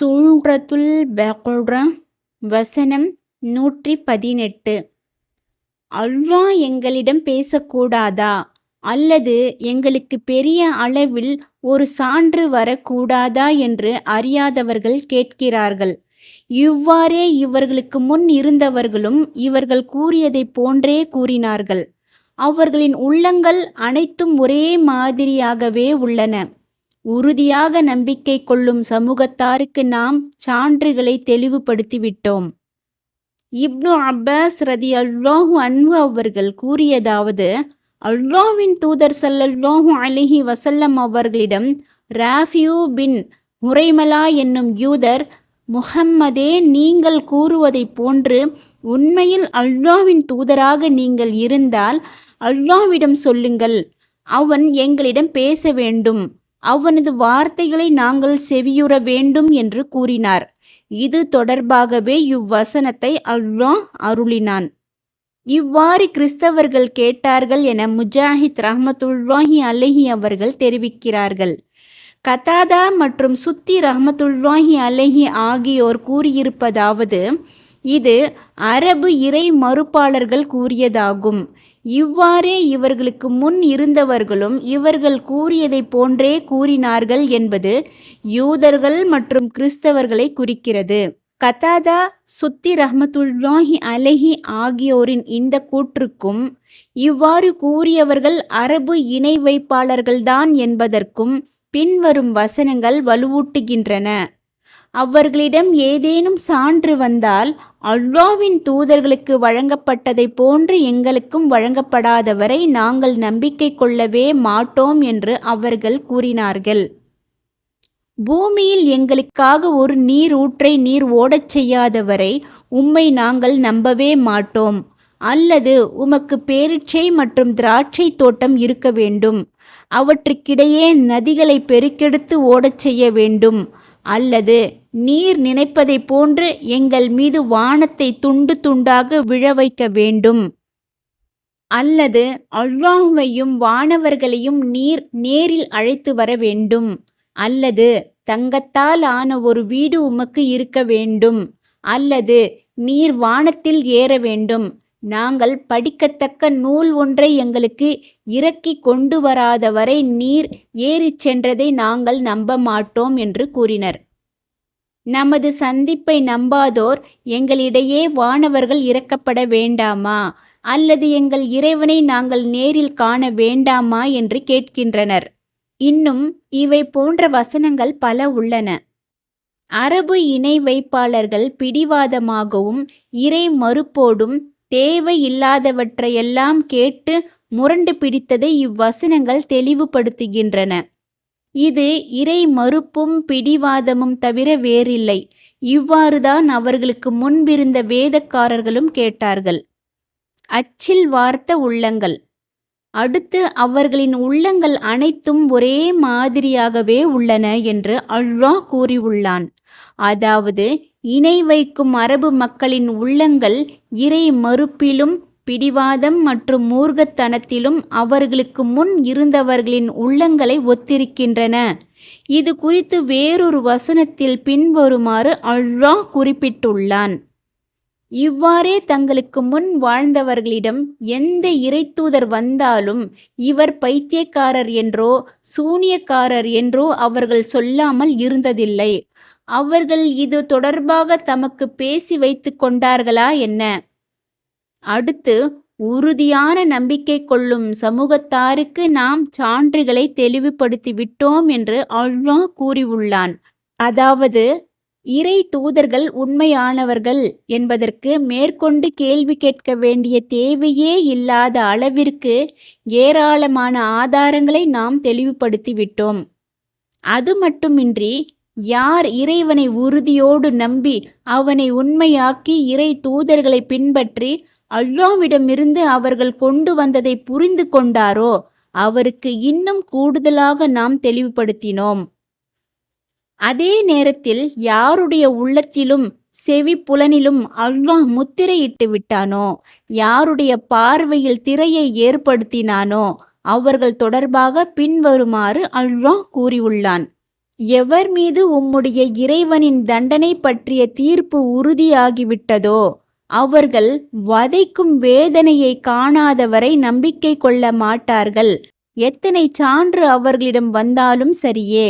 சூரத்துல் பக்ரா வசனம் 118. அல்லாஹ் எங்களிடம் பேசக்கூடாதா அல்லது எங்களுக்கு பெரிய அளவில் ஒரு சான்று வரக்கூடாதா என்று அறியாதவர்கள் கேட்கிறார்கள். இவ்வாறே இவர்களுக்கு முன் இருந்தவர்களும் இவர்கள் கூறியதைப் போன்றே கூறினார்கள். அவர்களின் உள்ளங்கள் அனைத்தும் ஒரே மாதிரியாகவே உள்ளன. உறுதியாக நம்பிக்கை கொள்ளும் சமூகத்தாருக்கு நாம் சான்றுகளை தெளிவுபடுத்திவிட்டோம். இப்னு அப்பாஸ் ரதியல்லாஹு அன்ஹு அவர்கள் கூறியதாவது, அல்லாஹ்வின் தூதர் ஸல்லல்லாஹு அலைஹி வஸல்லம் அவர்களிடம் ராஃபியூ பின் ஹுரைமலா என்னும் யூதர், முஹம்மதே, நீங்கள் கூறுவதைப் போன்று உண்மையில் அல்லாஹ்வின் தூதராக நீங்கள் இருந்தால் அல்லாஹ்விடம் சொல்லுங்கள், அவன் எங்களிடம் பேச வேண்டும், அவனது வார்த்தைகளை நாங்கள் செவியுற வேண்டும் என்று கூறினார். இது தொடர்பாகவே இவ்வசனத்தை அல்லாஹ் அருளினான். இவ்வாறு கிறிஸ்தவர்கள் கேட்டார்கள் என முஜாஹித் ரஹ்மத்துல்லாஹி அலைஹி அவர்கள் தெரிவிக்கிறார்கள். கதாதா மற்றும் சுத்தி ரஹ்மத்துல்லாஹி அலைஹி ஆகியோர் கூறியிருப்பதாவது, இது அரபு இறை மறுப்பாளர்கள் கூறியதாகும். இவ்வாறே இவர்களுக்கு முன் இருந்தவர்களும் இவர்கள் கூறியதைப் போன்றே கூறினார்கள் என்பது யூதர்கள் மற்றும் கிறிஸ்தவர்களை குறிக்கிறது. கதாதா, சுத்தி ரஹ்மத்துல்லாஹி அலைஹி ஆகியோரின் இந்த கூற்றுக்கும் இவ்வாறு கூறியவர்கள் அரபு இணை வைப்பாளர்கள்தான் என்பதற்கும் பின்வரும் வசனங்கள் வலுவூட்டுகின்றன. அவர்களிடம் ஏதேனும் சான்று வந்தால் அல்லாஹ்வின் தூதர்களுக்கு வழங்கப்பட்டதை போன்று எங்களுக்கும் வழங்கப்படாதவரை நாங்கள் நம்பிக்கை கொள்ளவே மாட்டோம் என்று அவர்கள் கூறினார்கள். பூமியில் எங்களுக்காக ஒரு நீர் ஊற்றை நீர் ஓடச் செய்யாதவரை உம்மை நாங்கள் நம்பவே மாட்டோம். அல்லது உமக்கு பேரீச்சை மற்றும் திராட்சை தோட்டம் இருக்க வேண்டும், அவற்றுக்கிடையே நதிகளை பெருக்கெடுத்து ஓடச் செய்ய வேண்டும். அல்லது நீர் நினைப்பதைப் போன்று எங்கள் மீது வானத்தை துண்டு துண்டாக விழ வைக்க வேண்டும். அல்லது அல்லாஹ்வையும் வானவர்களையும் நீர் நேரில் அழைத்து வர வேண்டும். அல்லது தங்கத்தால் ஆன ஒரு வீடு உமக்கு இருக்க வேண்டும். அல்லது நீர் வானத்தில் ஏற வேண்டும். நாங்கள் படிக்கத்தக்க நூல் ஒன்றை எங்களுக்கு இறக்கி கொண்டு வராதவரை நீர் ஏறிச் சென்றதை நாங்கள் நம்ப மாட்டோம் என்று கூறினர். நமது சந்திப்பை நம்பாதோர் எங்களிடையே வானவர்கள் இறக்கப்பட வேண்டாமா அல்லது எங்கள் இறைவனை நாங்கள் நேரில் காண வேண்டாமா என்று கேட்கின்றனர். இன்னும் இவை போன்ற வசனங்கள் பல உள்ளன. அரபு இணை வைப்பாளர்கள் பிடிவாதமாகவும் இறை மறுப்போடும் தேவையில்லாதவற்றையெல்லாம் கேட்டு முரண்டு பிடித்ததை இவ்வசனங்கள் தெளிவுபடுத்துகின்றன. இது இறை மறுப்பும் பிடிவாதமும் தவிர வேறில்லை. இவ்வாறுதான் அவர்களுக்கு முன்பிருந்த வேதக்காரர்களும் கேட்டார்கள். அச்சில் வார்த்த உள்ளங்கள். அடுத்து அவர்களின் உள்ளங்கள் அனைத்தும் ஒரே மாதிரியாகவே உள்ளன என்று அல்லாஹ் கூறியுள்ளான். அதாவது இணை வைக்கும் அரபு மக்களின் உள்ளங்கள் இறை மறுப்பிலும் பிடிவாதம் மற்றும் மூர்க்கத்தனத்திலும் அவர்களுக்கு முன் இருந்தவர்களின் உள்ளங்களை ஒத்திருக்கின்றன. இது குறித்து வேறொரு வசனத்தில் பின்வருமாறு அல்லாஹ் குறிப்பிட்டுள்ளான். இவ்வாறே தங்களுக்கு முன் வாழ்ந்தவர்களிடம் எந்த இறைத்தூதர் வந்தாலும் இவர் பைத்தியக்காரர் என்றோ சூனியக்காரர் என்றோ அவர்கள் சொல்லாமல் இருந்ததில்லை. அவர்கள் இது தொடர்பாக தமக்கு பேசி வைத்து கொண்டார்களா என்ன? அடுத்து, உறுதியான நம்பிக்கை கொள்ளும் சமூகத்தாருக்கு நாம் சான்றுகளை தெளிவுபடுத்தி விட்டோம் என்று அல்லாஹ் கூறியுள்ளான். அதாவது இறை தூதர்கள் உண்மையானவர்கள் என்பதற்கு மேற்கொண்டு கேள்வி கேட்க வேண்டிய தேவையே இல்லாத அளவிற்கு ஏராளமான ஆதாரங்களை நாம் தெளிவுபடுத்தி விட்டோம். அது மட்டுமின்றி யார் இறைவனை உறுதியோடு நம்பி அவனை உண்மையாக்கி இறை தூதர்களை பின்பற்றி அல்லாஹ்விடமிருந்து அவர்கள் கொண்டு வந்ததை புரிந்து கொண்டாரோ அவருக்கு இன்னும் கூடுதலாக நாம் தெளிவுபடுத்தினோம். அதே நேரத்தில் யாருடைய உள்ளத்திலும் செவி புலனிலும் அல்லாஹ் முத்திரையிட்டு விட்டானோ, யாருடைய பார்வையில் திரையை ஏற்படுத்தினானோ அவர்கள் தொடர்பாக பின்வருமாறு அல்லாஹ் கூறியுள்ளான். எவர் மீது உம்முடைய இறைவனின் தண்டனை பற்றிய தீர்ப்பு உறுதியாகிவிட்டதோ அவர்கள் வதைக்கும் வேதனையை காணாதவரை நம்பிக்கை கொள்ள மாட்டார்கள். எத்தனை சான்று அவர்களிடம் வந்தாலும் சரியே.